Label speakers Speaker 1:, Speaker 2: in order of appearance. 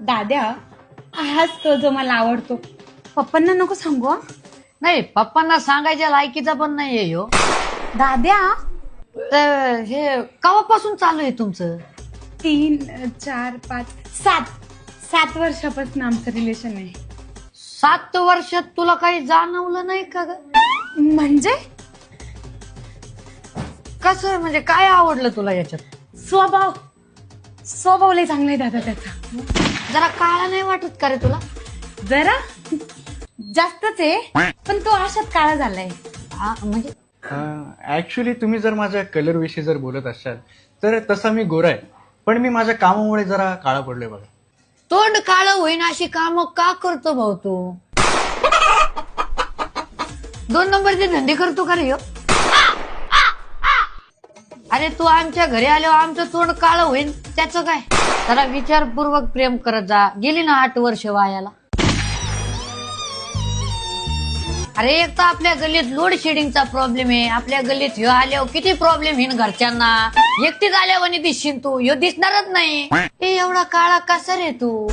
Speaker 1: दाद्या, हाच तो जो मला आवडतो. पप्पांना नको सांगू हं?
Speaker 2: नाही, पप्पांना सांगायच्या लायकीचा पण नाहीये ह्यो.
Speaker 1: दाद्या,
Speaker 2: तर हे केव्हापासून चालू आहे तुमचं?
Speaker 1: 3, 4, 5, 7 वर्षापासून आमचं रिलेशन आहे.
Speaker 2: 7 वर्षात तुला काही जाणवलं नाही का ग?
Speaker 1: म्हणजे
Speaker 2: कसं आहे, म्हणजे काय आवडलं तुला याच्यात?
Speaker 1: स्वभाव लय चांगला आहे दादा त्याचा.
Speaker 2: जरा काळा नाही वाटत का रे तुला?
Speaker 1: जरा जास्तच आहे, पण तो अशात काळा झालाय.
Speaker 2: हा, म्हणजे
Speaker 3: ऍक्च्युली तुम्ही जर माझ्या कलर विषयी जर बोलत असाल तर तसा मी गोरा आहे, पण मी माझ्या कामामुळे जरा काळा पडलोय बघा.
Speaker 2: तोंड काळं होईन अशी कामं का करतो भाऊ तू? 2 नंबरचे धंदे करतो का रे ह्यो? अरे तू आमच्या घरी आल्यावर आमचं तोंड काळं होईन त्याचं काय? जरा विचारपूर्वक प्रेम करत जा. गेली ना 8 वर्ष वायाला. अरे एक तर आपल्या गल्लीत लोड शेडिंगचा प्रॉब्लेम आहे. आपल्या गल्लीत ह्यो आल्यावर किती प्रॉब्लेम येईन घरच्यांना. एकटीच आल्यावर दिसशील तू, ह्यो दिसणारच नाही. ए एवढा काळा कसा रे तू?